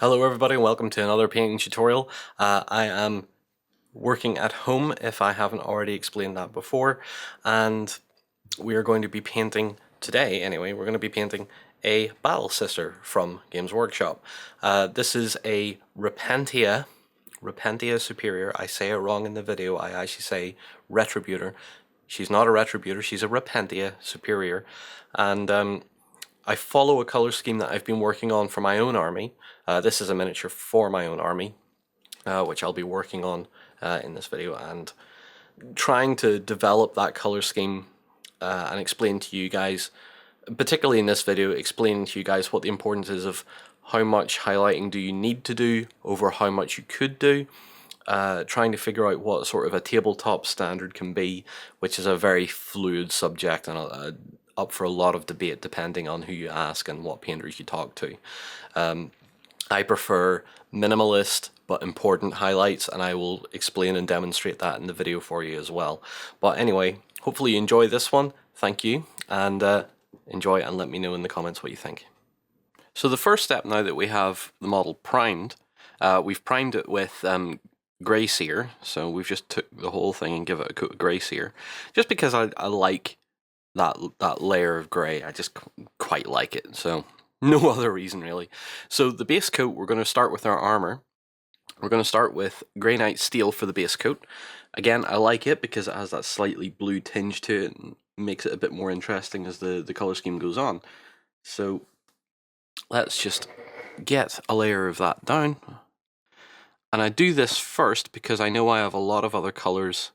Hello everybody and welcome to another painting tutorial. I am working at home, if I haven't already explained that before, and we are going to be painting today anyway. We're going to be painting a Battle Sister from Games Workshop. This is a Repentia Superior. I say it wrong in the video. I actually say Retributor. She's not a Retributor, she's a Repentia Superior, and I follow a color scheme that I've been working on for my own army. This is a miniature for my own army, which I'll be working on in this video, and trying to develop that color scheme and explain to you guys, particularly in this video, explaining to you guys what the importance is of how much highlighting do you need to do over how much you could do. Trying to figure out what sort of a tabletop standard can be, which is a very fluid subject and up for a lot of debate depending on who you ask and what painters you talk to. I prefer minimalist but important highlights, and I will explain and demonstrate that in the video for you as well. But anyway, hopefully you enjoy this one. Thank you, and enjoy, and let me know in the comments what you think. So the first step, now that we have the model primed, we've primed it with grey sear, so we've just took the whole thing and give it a coat of grey sear, just because I like that layer of grey. I just quite like it, so no other reason really. So the base coat, we're going to start with our armor. We're going to start with Grey Knight Steel for the base coat. Again, I like it because it has that slightly blue tinge to it and makes it a bit more interesting as the color scheme goes on. So let's just get a layer of that down. And I do this first because I know I have a lot of other colors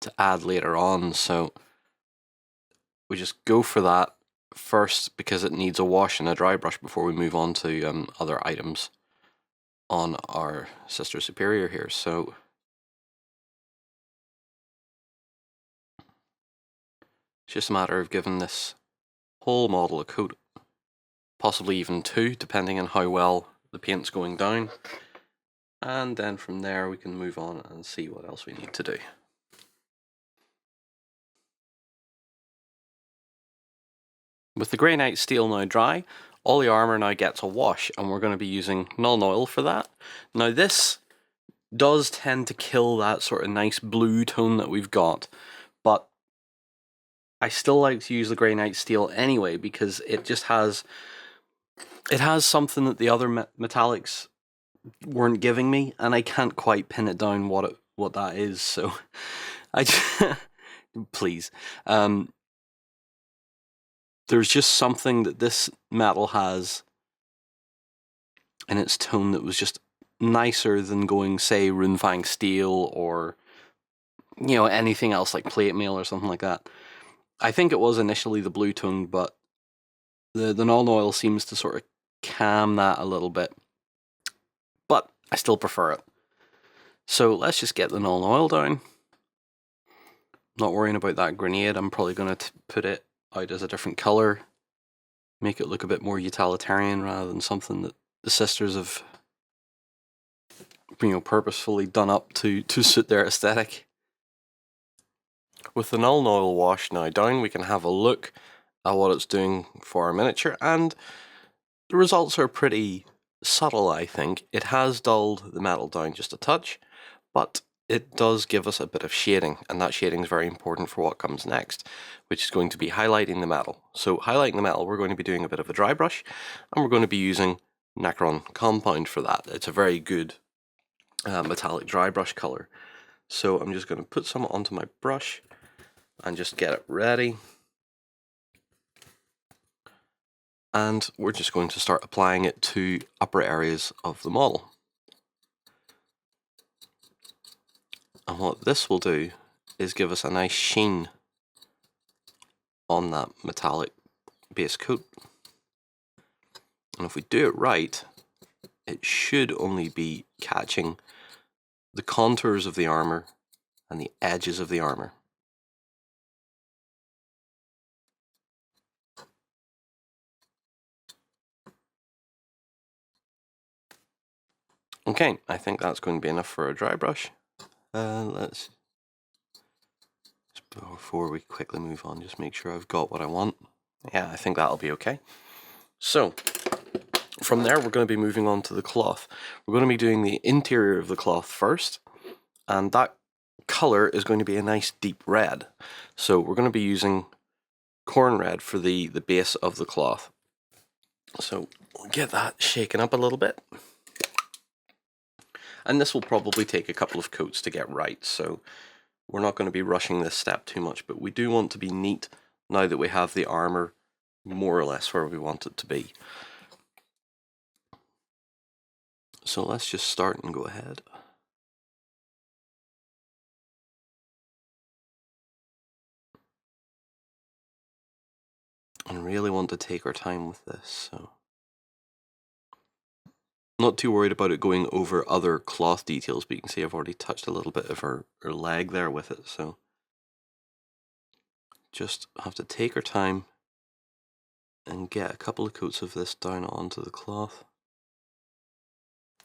to add later on, so we just go for that first because it needs a wash and a dry brush before we move on to other items on our Sister Superior here. So it's just a matter of giving this whole model a coat, possibly even two, depending on how well the paint's going down. And then from there we can move on and see what else we need to do. With the Grey Knight Steel now dry, all the armour now gets a wash, and we're going to be using Null Oil for that. Now this does tend to kill that sort of nice blue tone that we've got, but I still like to use the Grey Knight Steel anyway because it just has something that the other metallics weren't giving me, and I can't quite pin it down what that is. So I just please. There's just something that this metal has in its tone that was just nicer than going, say, Runefang Steel or, you know, anything else like Plate Mail or something like that. I think it was initially the blue tone, but the Null Oil seems to sort of calm that a little bit. But I still prefer it. So let's just get the Null Oil down. Not worrying about that grenade. I'm probably going to put it out as a different colour, make it look a bit more utilitarian rather than something that the sisters have, you know, purposefully done up to suit their aesthetic. With the Null Oil wash now down, we can have a look at what it's doing for our miniature, and the results are pretty subtle, I think. It has dulled the metal down just a touch, but it does give us a bit of shading, and that shading is very important for what comes next, which is going to be highlighting the metal. So highlighting the metal, we're going to be doing a bit of a dry brush, and we're going to be using Necron Compound for that. It's a very good metallic dry brush color. So I'm just going to put some onto my brush and just get it ready. And we're just going to start applying it to upper areas of the model. And what this will do is give us a nice sheen on that metallic base coat. And if we do it right, it should only be catching the contours of the armour and the edges of the armour. Okay, I think that's going to be enough for a dry brush. Let's, before we quickly move on, just make sure I've got what I want. Yeah, I think that'll be okay. So, From there, we're going to be moving on to the cloth. We're going to be doing the interior of the cloth first, and that color is going to be a nice deep red. So we're going to be using corn red for the base of the cloth. So we'll get that shaken up a little bit. And this will probably take a couple of coats to get right, so we're not going to be rushing this step too much, but we do want to be neat now that we have the armor more or less where we want it to be. So let's just start and go ahead. And really want to take our time with this, so not too worried about it going over other cloth details, but you can see I've already touched a little bit of her leg there with it, so just have to take our time and get a couple of coats of this down onto the cloth.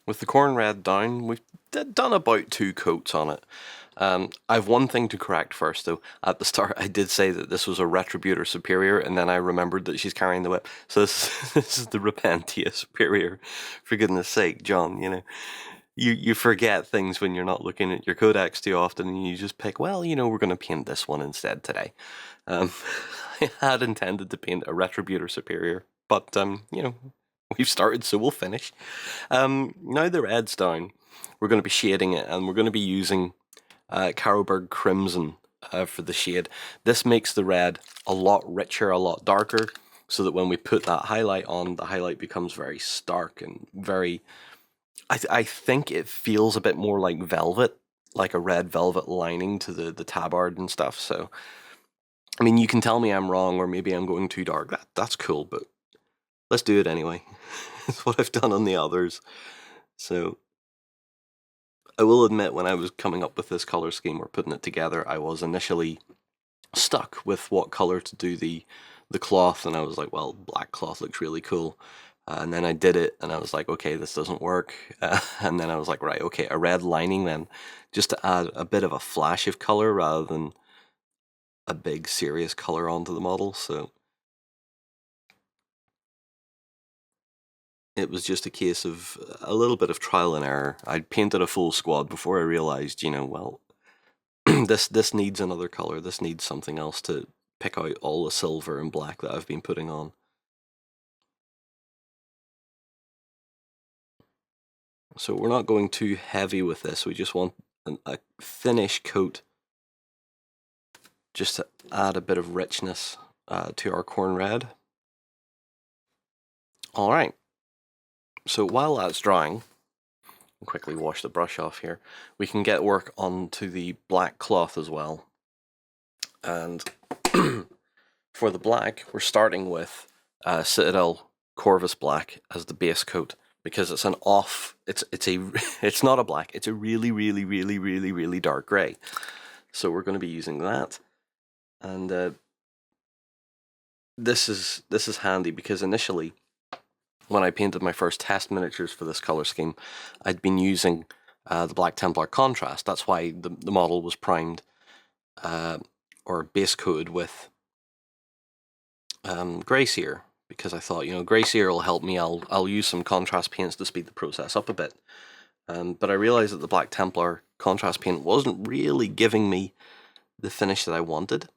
With the corn red down, we've done about 2 coats on it. I have one thing to correct first though. At the start I did say that this was a Repentia Superior, and then I remembered that she's carrying the whip. So this is the Repentia Superior. For goodness sake, John, you know. You forget things when you're not looking at your codex too often, and you just pick, well, you know, we're going to paint this one instead today. I had intended to paint a Repentia Superior, but, you know, we've started, so we'll finish. Now the red's down, we're going to be shading it, and we're going to be using Carroburg Crimson for the shade. This makes the red a lot richer, a lot darker, so that when we put that highlight on, the highlight becomes very stark and very... I think it feels a bit more like velvet, like a red velvet lining to the tabard and stuff, so... I mean, you can tell me I'm wrong, or maybe I'm going too dark. That's cool, but let's do it anyway. It's what I've done on the others. So, I will admit, when I was coming up with this color scheme or putting it together, I was initially stuck with what color to do the cloth, and I was like, well, black cloth looks really cool. And then I did it, and I was like, okay, this doesn't work. And then I was like, right, okay, a red lining then, just to add a bit of a flash of color rather than a big serious color onto the model. So it was just a case of a little bit of trial and error. I'd painted a full squad before I realized, you know, well, this needs another color. This needs something else to pick out all the silver and black that I've been putting on. So we're not going too heavy with this. We just want a thinnish coat just to add a bit of richness to our corn red. All right. So while that's drying, I'll quickly wash the brush off here, we can get work onto the black cloth as well. And for the black, we're starting with CITADEL CORVUS black as the base coat, because it's an off, it's not a black, it's a really dark grey. So we're going to be using that. And this is handy because initially, when I painted my first test miniatures for this color scheme, I'd been using the Black Templar contrast. That's why the model was primed or base coated with Grey Seer, because I thought, you know, Grey Seer will help me. I'll use some contrast paints to speed the process up a bit. But I realized that the Black Templar contrast paint wasn't really giving me the finish that I wanted.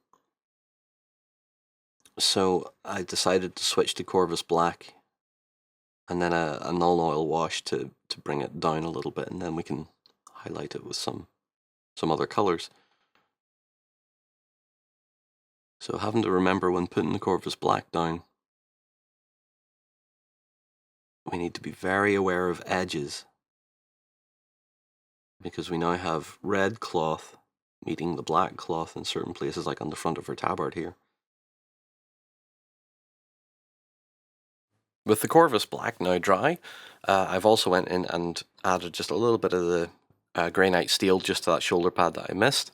So I decided to switch to Corvus Black, and then a null oil wash to bring it down a little bit, and then we can highlight it with some other colors. So having to remember when putting the Corvus Black down, we need to be very aware of edges, because we now have red cloth meeting the black cloth in certain places, like on the front of her tabard here. With the Corvus Black now dry, I've also went in and added just a little bit of the Grey Knight Steel just to that shoulder pad that I missed.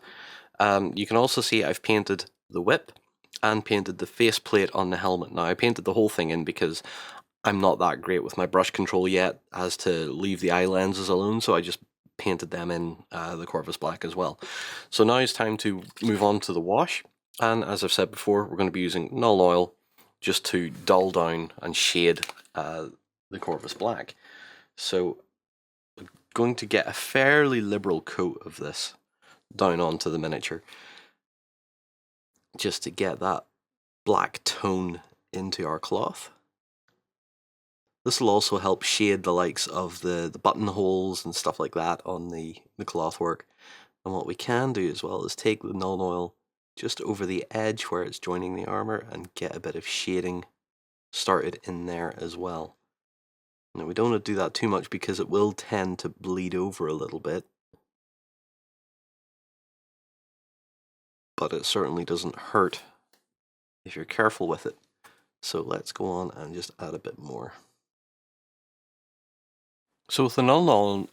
You can also see I've painted the whip and painted the faceplate on the helmet. Now I painted the whole thing in because I'm not that great with my brush control yet as to leave the eye lenses alone, so I just painted them in the Corvus Black as well. So now it's time to move on to the wash, and as I've said before, we're going to be using null oil just to dull down and shade the Corvus Black. So I'm going to get a fairly liberal coat of this down onto the miniature, just to get that black tone into our cloth. This will also help shade the likes of the buttonholes and stuff like that on the cloth work. And what we can do as well is take the Nuln Oil just over the edge where it's joining the armour and get a bit of shading started in there as well. Now we don't want to do that too much because it will tend to bleed over a little bit, but it certainly doesn't hurt if you're careful with it. So let's go on and just add a bit more. So with the Nuln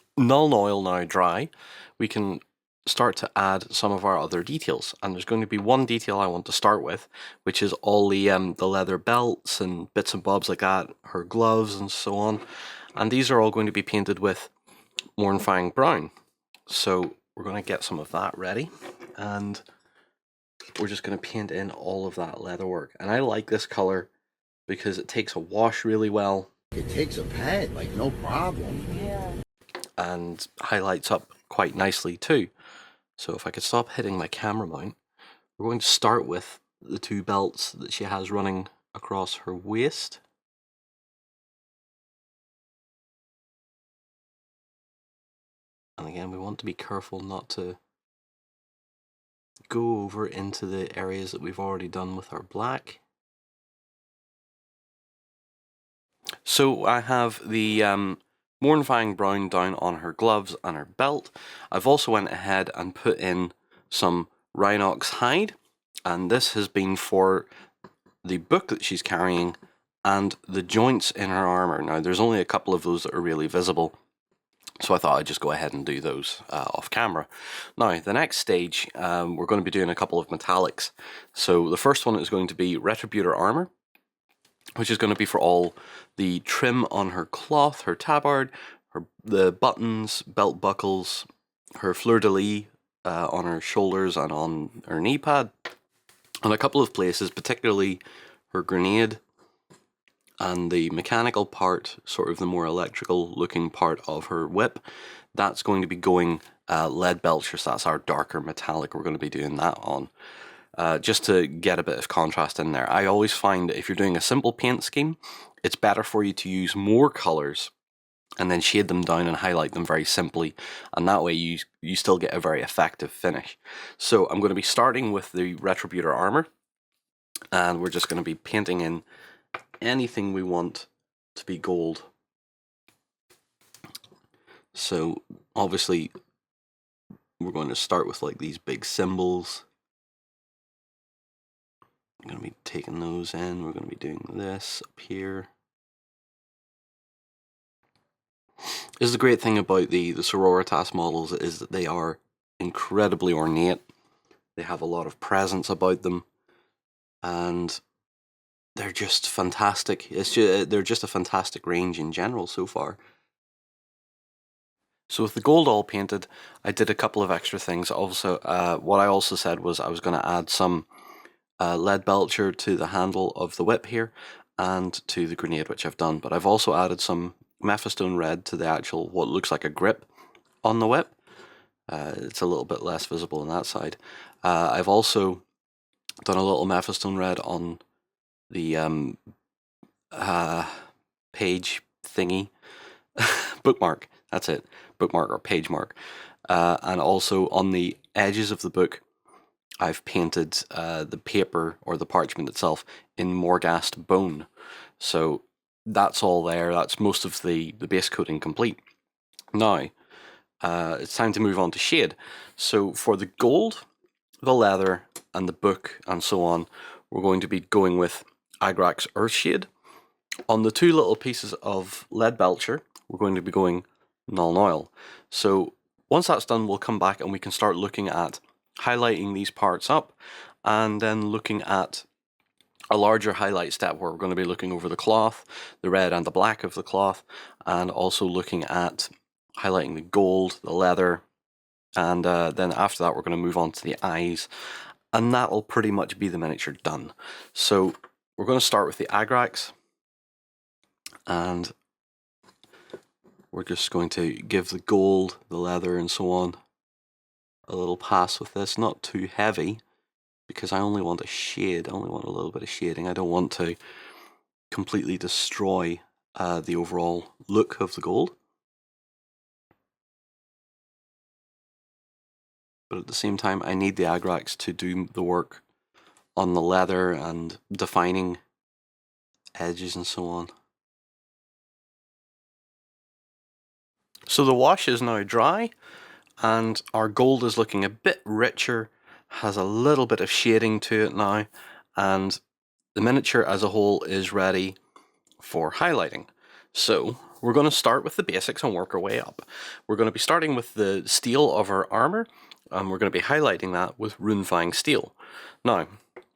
Oil now dry, we can start to add some of our other details. And there's going to be one detail I want to start with, which is all the leather belts and bits and bobs like that, her gloves and so on. And these are all going to be painted with Mournfang Brown. So we're going to get some of that ready, and we're just going to paint in all of that leather work. And I like this color because it takes a wash really well. It takes a pad, like no problem. Yeah. And highlights up quite nicely too. So if I could stop hitting my camera mount, we're going to start with the two belts that she has running across her waist. And again, we want to be careful not to go over into the areas that we've already done with our black. So I have the Mournfang Brown down on her gloves and her belt. I've also went ahead and put in some Rhinox hide, and this has been for the book that she's carrying and the joints in her armour. Now there's only a couple of those that are really visible, so I thought I'd just go ahead and do those off camera. Now the next stage, we're going to be doing a couple of metallics. So the first one is going to be Retributor armour, which is going to be for all the trim on her cloth, her tabard, the buttons, belt buckles, her fleur-de-lis on her shoulders and on her knee pad, and a couple of places, particularly her grenade and the mechanical part, sort of the more electrical looking part of her whip. That's going to be going lead belcher, so that's our darker metallic. We're going to be doing that on. Just to get a bit of contrast in there. I always find that if you're doing a simple paint scheme, it's better for you to use more colours and then shade them down and highlight them very simply, and that way you still get a very effective finish. So I'm going to be starting with the Retributor armour, and we're just going to be painting in anything we want to be gold. So obviously we're going to start with like these big symbols. I'm going to be taking those in. We're going to be doing this up here. This is the great thing about the Sororitas models, is that they are incredibly ornate. They have a lot of presence about them, and they're just fantastic. They're just a fantastic range in general so far. So with the gold all painted, I did a couple of extra things. Also, what I also said was I was going to add some lead belcher to the handle of the whip here and to the grenade, which I've done, but I've also added some Mephistone red to the actual, what looks like a grip on the whip. It's a little bit less visible on that side. I've also done a little Mephistone red on the page thingy, bookmark, that's it, bookmark or page mark, and also on the edges of the book I've painted the paper or the parchment itself in Morghast bone. So that's all there. That's most of the base coating complete. Now, it's time to move on to shade. So for the gold, the leather, and the book, and so on, we're going to be going with Agrax Earthshade. On the two little pieces of lead belcher, we're going to be going Nuln Oil. So once that's done, we'll come back and we can start looking at highlighting these parts up, and then looking at a larger highlight step where we're going to be looking over the cloth, the red and the black of the cloth, and also looking at highlighting the gold, the leather, and then after that we're going to move on to the eyes, and that'll pretty much be the miniature done. So we're going to start with the Agrax, and we're just going to give the gold, the leather and so on a little pass with this. Not too heavy, because I only want a shade, I only want a little bit of shading. I don't want to completely destroy the overall look of the gold. But at the same time, I need the Agrax to do the work on the leather and defining edges and so on. So the wash is now dry, and our gold is looking a bit richer, has a little bit of shading to it now, and the miniature as a whole is ready for highlighting. So we're going to start with the basics and work our way up. We're going to be starting with the steel of our armor, and we're going to be highlighting that with runefying steel. Now,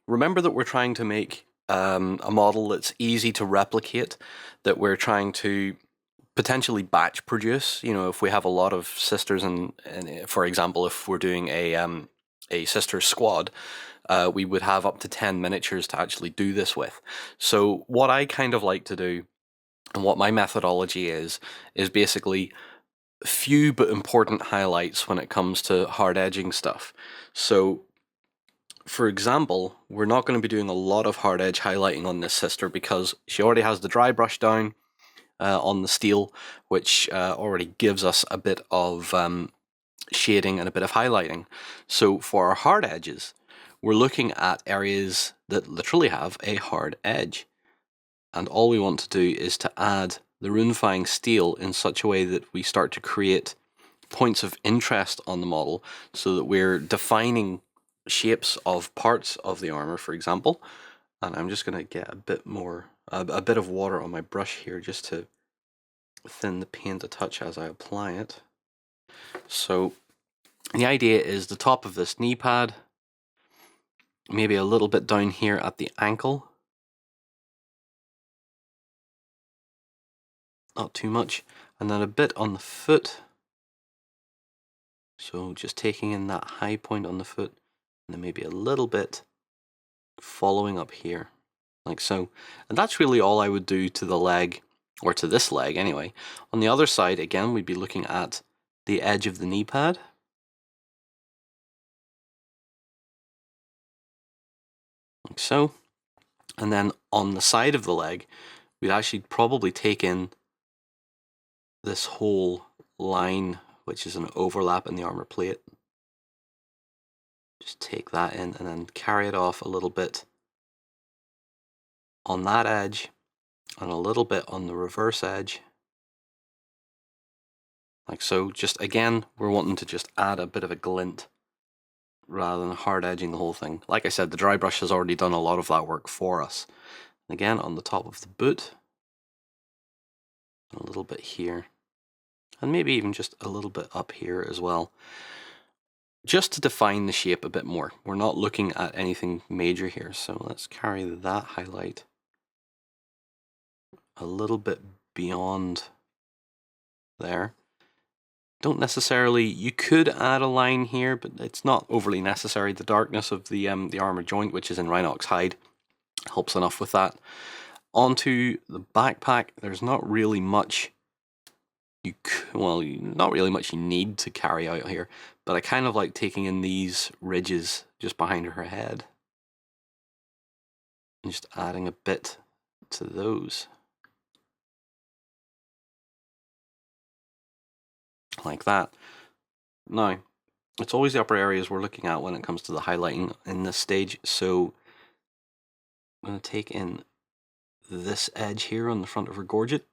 remember that we're trying to make a model that's easy to replicate, that we're trying to potentially batch produce. You know, if we have a lot of sisters, and for example, if we're doing a sister squad, we would have up to 10 miniatures to actually do this with. So what I kind of like to do, and what my methodology is basically few but important highlights when it comes to hard edging stuff. So for example, we're not going to be doing a lot of hard edge highlighting on this sister because she already has the dry brush down on the steel, which already gives us a bit of shading and a bit of highlighting. So for our hard edges, we're looking at areas that literally have a hard edge. And all we want to do is to add the runefying steel in such a way that we start to create points of interest on the model, so that we're defining shapes of parts of the armor, for example. And I'm just going to get a bit more, a bit of water on my brush here just to thin the paint a touch as I apply it. So the idea is the top of this knee pad, maybe a little bit down here at the ankle, not too much, and then a bit on the foot. So just taking in that high point on the foot, and then maybe a little bit following up here, like so. And that's really all I would do to the leg, or to this leg anyway. On the other side, again, we'd be looking at the edge of the knee pad. Like so. And then on the side of the leg, we'd actually probably take in this whole line, which is an overlap in the armor plate. Just take that in and then carry it off a little bit on that edge and a little bit on the reverse edge. Like so. Just again, we're wanting to just add a bit of a glint rather than hard edging the whole thing. Like I said, the dry brush has already done a lot of that work for us. Again, on the top of the boot, a little bit here, and maybe even just a little bit up here as well, just to define the shape a bit more. We're not looking at anything major here, so let's carry that highlight a little bit beyond there. Don't necessarily, you could add a line here, but it's not overly necessary. The darkness of the armor joint, which is in Rhinox hide, helps enough with that. Onto the backpack, there's not really much not really much you need to carry out here, but I kind of like taking in these ridges just behind her head and just adding a bit to those. Like that. Now, it's always the upper areas we're looking at when it comes to the highlighting in this stage, so I'm going to take in this edge here on the front of her gorget.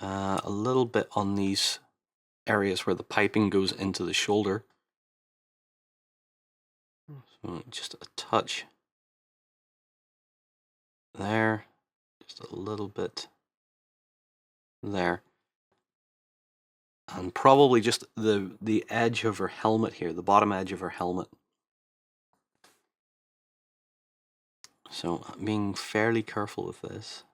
A little bit on these areas where the piping goes into the shoulder. So just a touch there, just a little bit there. And probably just the edge of her helmet here, the bottom edge of her helmet. So I'm being fairly careful with this.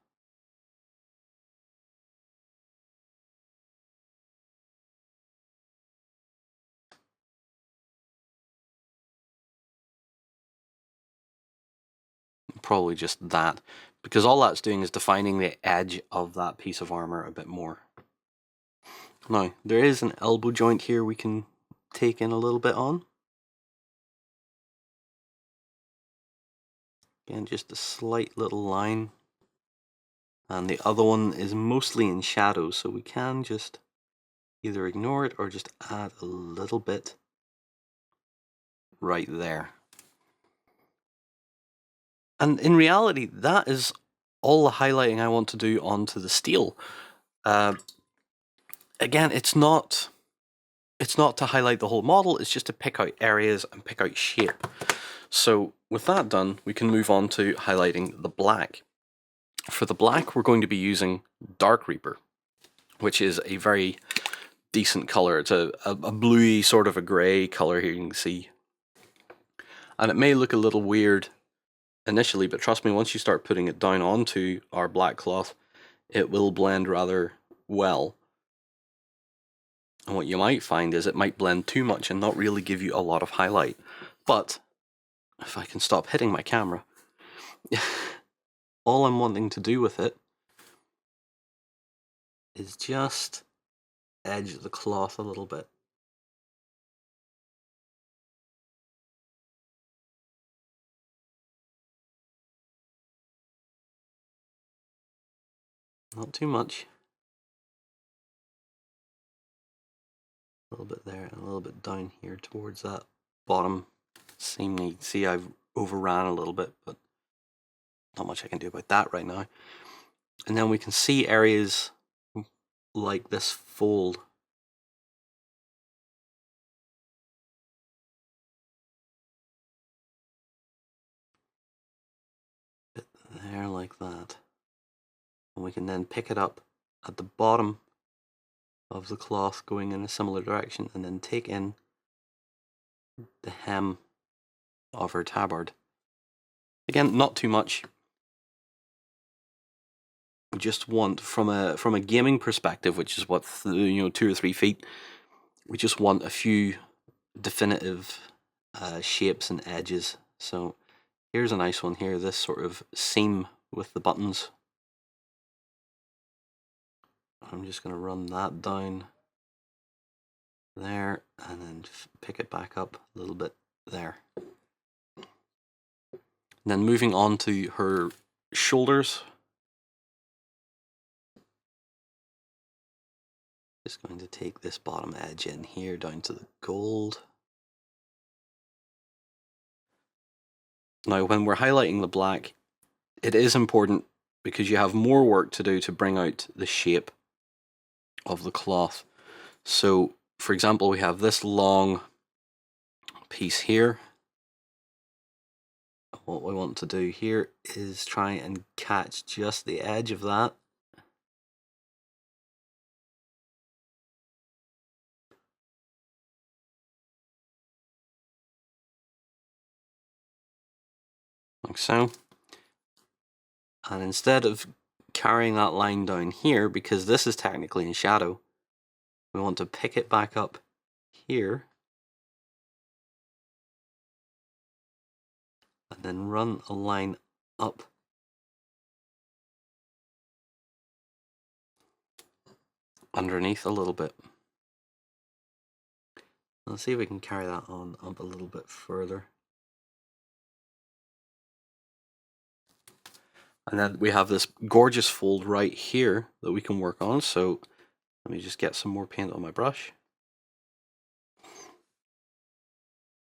Probably just that, because all that's doing is defining the edge of that piece of armor a bit more. Now, there is an elbow joint here we can take in a little bit on. Again, just a slight little line. And the other one is mostly in shadow, so we can just either ignore it or just add a little bit right there. And in reality, that is all the highlighting I want to do onto the steel. Again, it's not to highlight the whole model, it's just to pick out areas and pick out shape. So with that done, we can move on to highlighting the black. For the black, we're going to be using Dark Reaper, which is a very decent color. It's a bluey, sort of a gray color here, you can see. And it may look a little weird initially, but trust me, once you start putting it down onto our black cloth, it will blend rather well. And what you might find is it might blend too much and not really give you a lot of highlight. But if I can stop hitting my camera, all I'm wanting to do with it is just edge the cloth a little bit. Not too much. A little bit there and a little bit down here towards that bottom seam. You can see I've overran a little bit, but not much I can do about that right now. And then we can see areas like this fold. Bit there like that. And we can then pick it up at the bottom of the cloth going in a similar direction and then take in the hem of her tabard. Again, not too much. We just want, from a gaming perspective, which is what, 2 or 3 feet, we just want a few definitive shapes and edges. So here's a nice one here, this sort of seam with the buttons. I'm just going to run that down there and then pick it back up a little bit there. And then moving on to her shoulders. Just going to take this bottom edge in here down to the gold. Now, when we're highlighting the black, it is important because you have more work to do to bring out the shape of the cloth. So, for example, we have this long piece here. What we want to do here is try and catch just the edge of that. Like so. And instead of carrying that line down here, because this is technically in shadow, we want to pick it back up here and then run a line up underneath a little bit. Let's see if we can carry that on up a little bit further. And then we have this gorgeous fold right here that we can work on. So let me just get some more paint on my brush.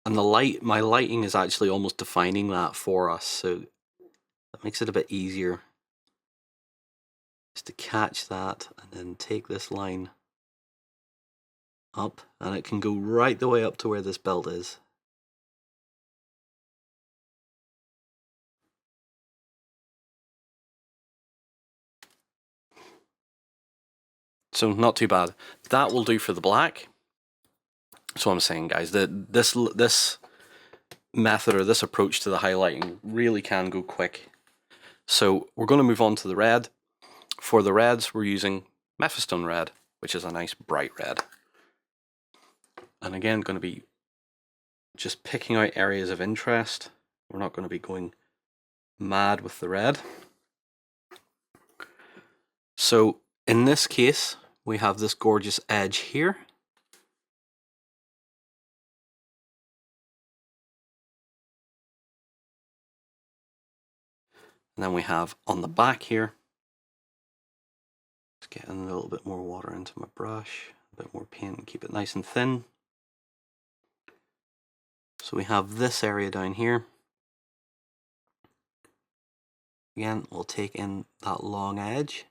And my lighting is actually almost defining that for us, so that makes it a bit easier. Just to catch that and then take this line up, and it can go right the way up to where this belt is. So not too bad. That will do for the black. So I'm saying, guys, that this method or this approach to the highlighting really can go quick. So we're going to move on to the red. For the reds, we're using Mephistone red, which is a nice bright red. And again, going to be just picking out areas of interest. We're not going to be going mad with the red. So in this case, we have this gorgeous edge here. And then we have on the back here, just getting a little bit more water into my brush, a bit more paint and keep it nice and thin. So we have this area down here. Again, we'll take in that long edge.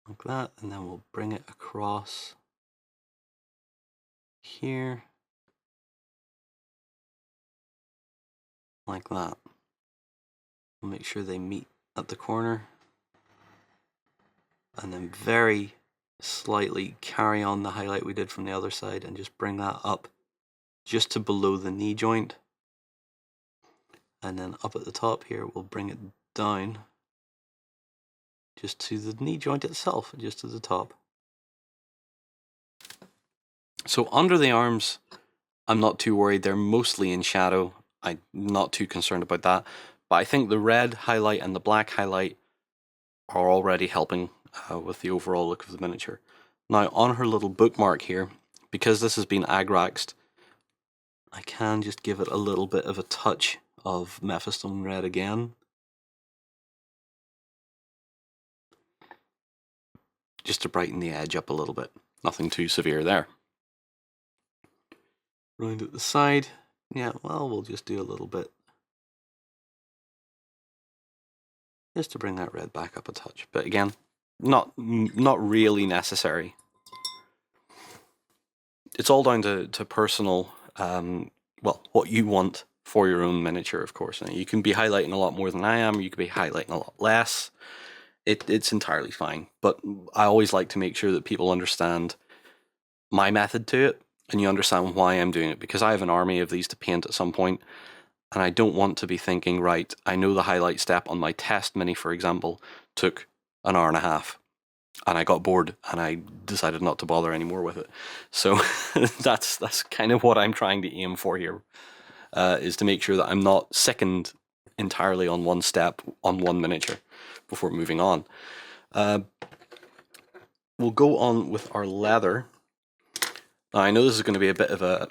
Like that, and then we'll bring it across here, like that. We'll make sure they meet at the corner, and then very slightly carry on the highlight we did from the other side and just bring that up just to below the knee joint. And then up at the top here, we'll bring it down just to the knee joint itself, just to the top. So under the arms, I'm not too worried. They're mostly in shadow. I'm not too concerned about that. But I think the red highlight and the black highlight are already helping with the overall look of the miniature. Now on her little bookmark here, because this has been agraxed, I can just give it a little bit of a touch of Mephistone red again. Just to brighten the edge up a little bit. Nothing too severe there. Round at the side, yeah, well, we'll just do a little bit. Just to bring that red back up a touch. But again, not really necessary. It's all down to personal, well, what you want for your own miniature, of course. And you can be highlighting a lot more than I am, or you could be highlighting a lot less. It's entirely fine. But I always like to make sure that people understand my method to it, and you understand why I'm doing it, because I have an army of these to paint at some point, and I don't want to be thinking, right, I know the highlight step on my test mini, for example, took an hour and a half, and I got bored, and I decided not to bother anymore with it. So that's kind of what I'm trying to aim for here, is to make sure that I'm not sickened entirely on one step, on one miniature, before moving on. We'll go on with our leather. Now, I know this is going to be a bit of a...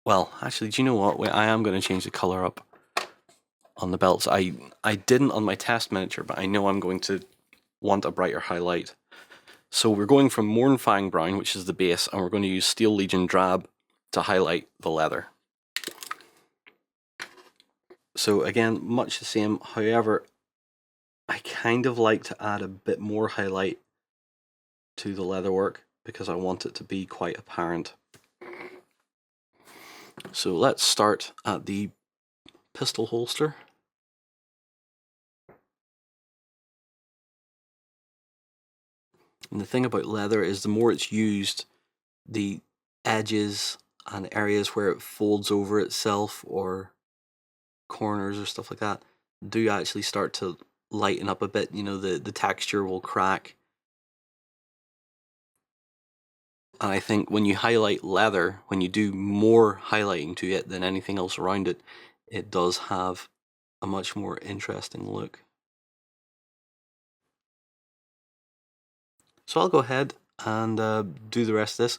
Well, actually, do you know what? Wait, I am going to change the colour up on the belts. I didn't on my test miniature, but I know I'm going to want a brighter highlight. So we're going from Mornfang Brown, which is the base, and we're going to use Steel Legion Drab to highlight the leather. So again, much the same. However, I kind of like to add a bit more highlight to the leatherwork because I want it to be quite apparent. So let's start at the pistol holster. And the thing about leather is the more it's used, the edges and areas where it folds over itself or corners or stuff like that do actually start to lighten up a bit. You know, the texture will crack. And I think when you highlight leather, when you do more highlighting to it than anything else around it, it does have a much more interesting look. So I'll go ahead and do the rest of this.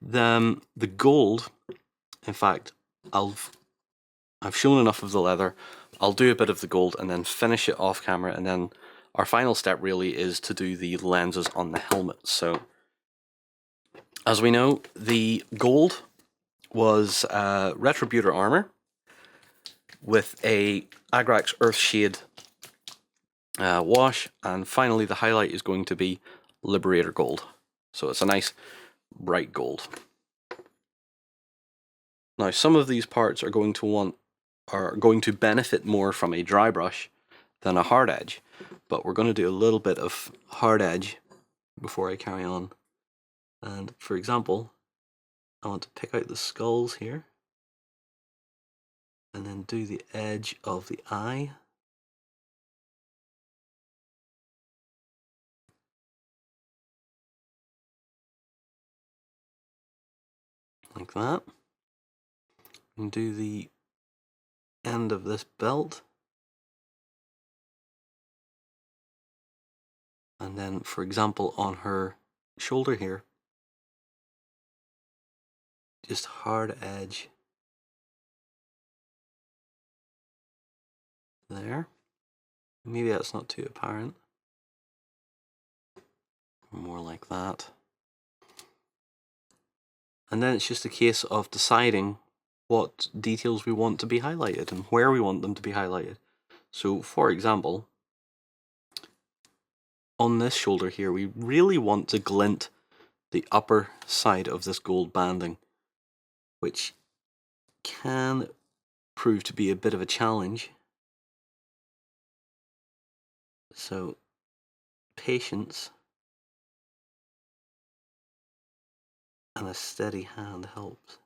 The gold, in fact, I've shown enough of the leather. I'll do a bit of the gold and then finish it off camera, and then our final step really is to do the lenses on the helmet. So as we know, the gold was Retributor armor with a Agrax Earthshade wash, and finally the highlight is going to be Liberator gold. So it's a nice bright gold. Now some of these parts are going to benefit more from a dry brush than a hard edge, but we're going to do a little bit of hard edge before I carry on. And for example, I want to pick out the skulls here and then do the edge of the eye. like that. And do the end of this belt. And then, for example, on her shoulder here, just hard edge there. Maybe that's not too apparent. More like that. And then it's just a case of deciding what details we want to be highlighted and where we want them to be highlighted. So, for example, on this shoulder here, we really want to glint the upper side of this gold banding, which can prove to be a bit of a challenge. So, patience and a steady hand helps.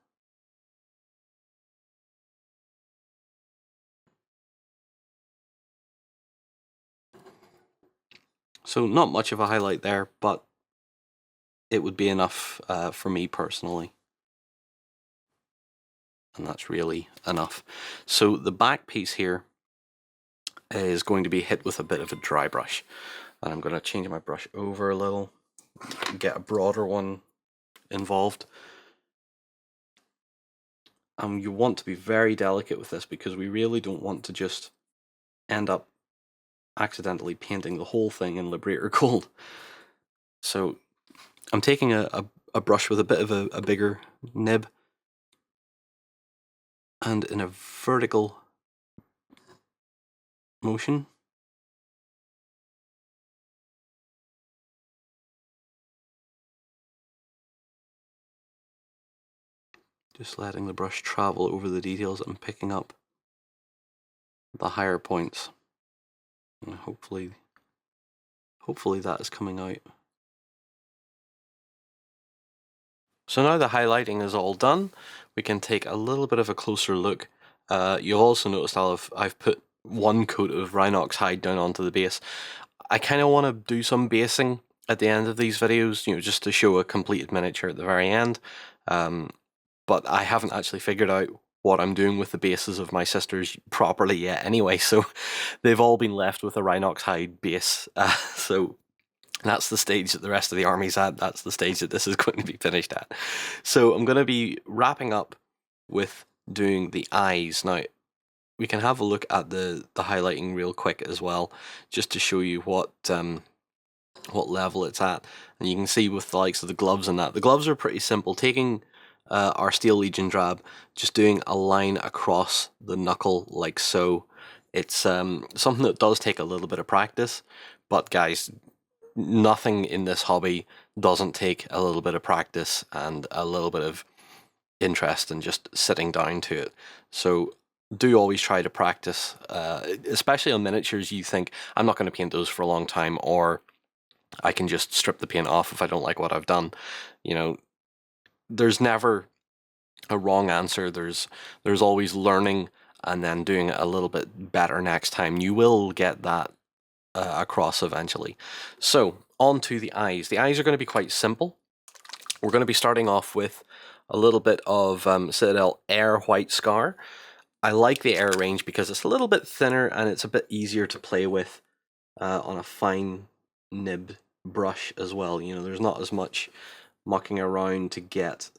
So not much of a highlight there, but it would be enough for me personally. And that's really enough. So the back piece here is going to be hit with a bit of a dry brush. And I'm going to change my brush over a little, get a broader one involved. You want to be very delicate with this because we really don't want to just end up accidentally painting the whole thing in Liberator Gold. So I'm taking a brush with a bit of a bigger nib, and in a vertical motion, just letting the brush travel over the details and picking up the higher points. And hopefully that is coming out. So now the highlighting is all done, we can take a little bit of a closer look. You'll also notice I've put one coat of Rhinox hide down onto the base. I kind of want to do some basing at the end of these videos, just to show a completed miniature at the very end. But I haven't actually figured out what I'm doing with the bases of my sisters properly yet anyway, so they've all been left with a Rhinox hide base. So that's the stage that the rest of the army's at. That's the stage that this is going to be finished at. So I'm going to be wrapping up with doing the eyes. Now, we can have a look at the highlighting real quick as well, just to show you what level it's at. And you can see with the likes of the gloves and that. The gloves are pretty simple. Taking our Steel Legion drab, just doing a line across the knuckle like so. It's something that does take a little bit of practice, but guys, nothing in this hobby doesn't take a little bit of practice and a little bit of interest and just sitting down to it. So do always try to practice, especially on miniatures. You think, I'm not going to paint those for a long time, or I can just strip the paint off if I don't like what I've done. There's never a wrong answer. There's always learning and then doing it a little bit better next time. You will get that across eventually. So on to the eyes. The eyes are going to be quite simple. We're going to be starting off with a little bit of CITADEL Air White Scar. I like the Air range because it's a little bit thinner and it's a bit easier to play with on a fine nib brush as well. There's not as much mucking around to get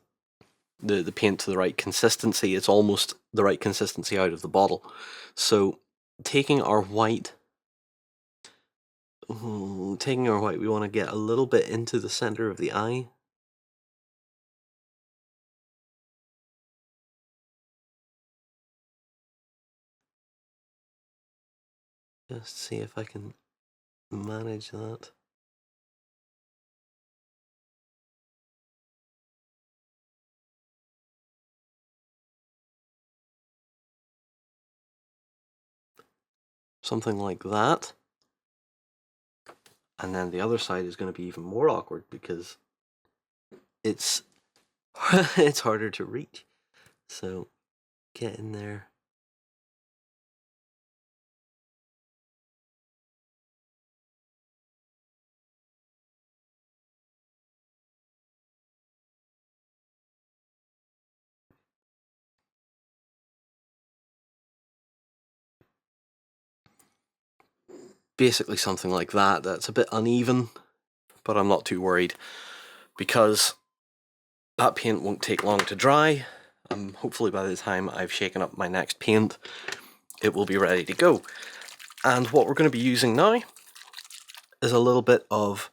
the paint to the right consistency. It's almost the right consistency out of the bottle. So taking our white, we want to get a little bit into the center of the eye. Just see if I can manage that. Something like that. And then the other side is going to be even more awkward because it's it's harder to reach. So get in there. basically something like that. That's a bit uneven, but I'm not too worried because that paint won't take long to dry. Hopefully by the time I've shaken up my next paint, it will be ready to go. And what we're going to be using now is a little bit of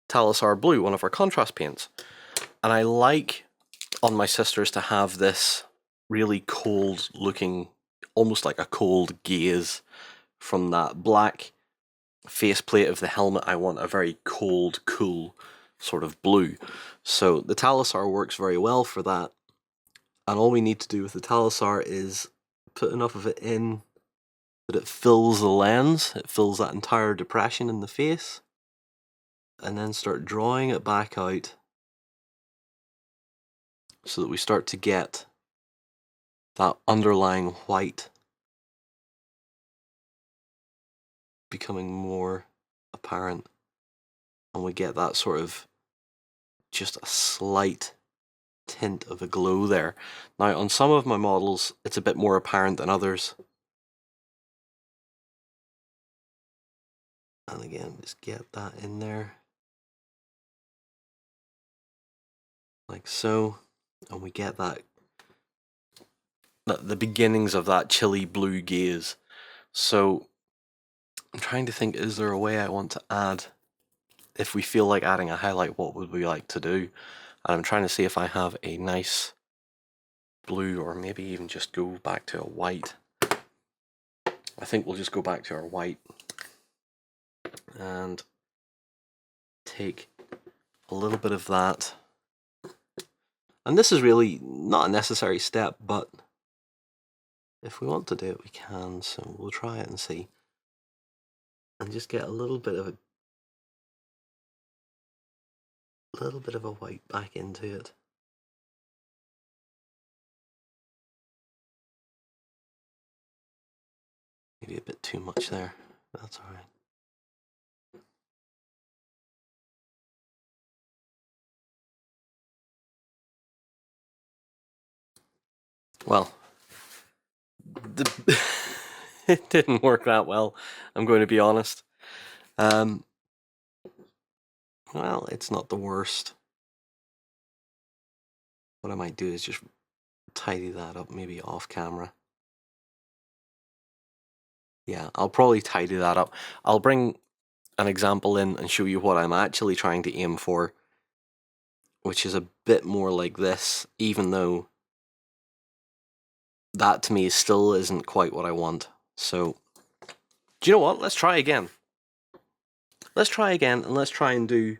Talisar Blue, one of our contrast paints. And I like on my sisters to have this really cold looking, almost like a cold gaze from that black faceplate of the helmet. I want a very cold, cool sort of blue. So the Talisar works very well for that. And all we need to do with the Talisar is put enough of it in that it fills the lens, it fills that entire depression in the face, and then start drawing it back out so that we start to get that underlying white becoming more apparent, and we get that sort of just a slight tint of a glow there. Now on some of my models it's a bit more apparent than others, and again just get that in there like so, and we get that the beginnings of that chilly blue gaze. So I'm trying to think, is there a way I want to add, if we feel like adding a highlight, what would we like to do? And I'm trying to see if I have a nice blue, or maybe even just go back to a white. I think we'll just go back to our white and take a little bit of that. And this is really not a necessary step, but if we want to do it, we can. So we'll try it and see. And just get a little bit of a white back into it. Maybe a bit too much there, but that's alright. Well, it didn't work that well, I'm going to be honest. Well, it's not the worst. What I might do is just tidy that up, maybe off camera. Yeah, I'll probably tidy that up. I'll bring an example in and show you what I'm actually trying to aim for, which is a bit more like this, even though that to me still isn't quite what I want. So, do you know what? Let's try again. Let's try again, and let's try and do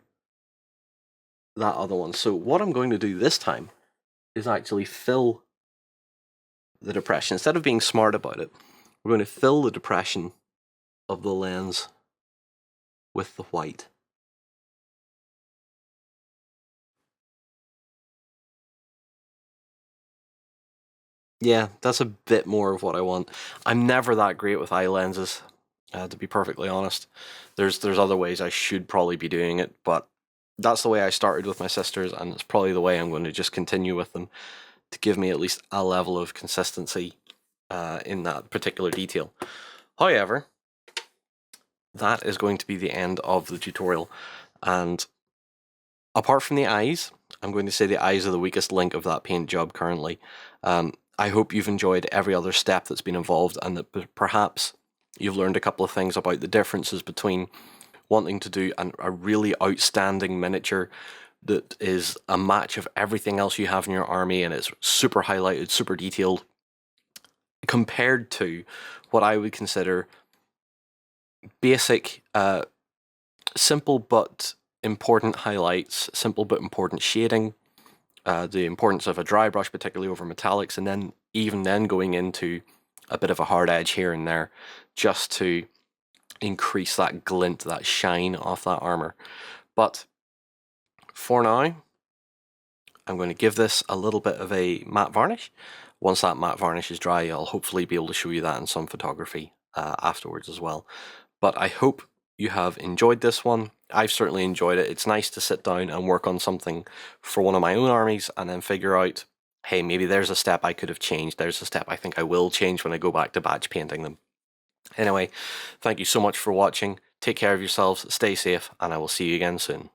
that other one. So what I'm going to do this time is actually fill the depression. Instead of being smart about it, we're going to fill the depression of the lens with the white. Yeah, that's a bit more of what I want. I'm never that great with eye lenses, to be perfectly honest. There's other ways I should probably be doing it, but that's the way I started with my sisters, and it's probably the way I'm going to just continue with them, to give me at least a level of consistency in that particular detail. However, that is going to be the end of the tutorial, and apart from the eyes, I'm going to say the eyes are the weakest link of that paint job currently. I hope you've enjoyed every other step that's been involved, and that perhaps you've learned a couple of things about the differences between wanting to do a really outstanding miniature that is a match of everything else you have in your army and it's super highlighted, super detailed, compared to what I would consider basic, simple but important highlights, simple but important shading, the importance of a dry brush, particularly over metallics, and then even then going into a bit of a hard edge here and there, just to increase that glint, that shine off that armor. But for now, I'm going to give this a little bit of a matte varnish. Once that matte varnish is dry, I'll hopefully be able to show you that in some photography afterwards as well. But I hope you have enjoyed this one. I've certainly enjoyed it. It's nice to sit down and work on something for one of my own armies and then figure out, hey, maybe there's a step I could have changed. There's a step I think I will change when I go back to batch painting them. Anyway, thank you so much for watching. Take care of yourselves, stay safe, and I will see you again soon.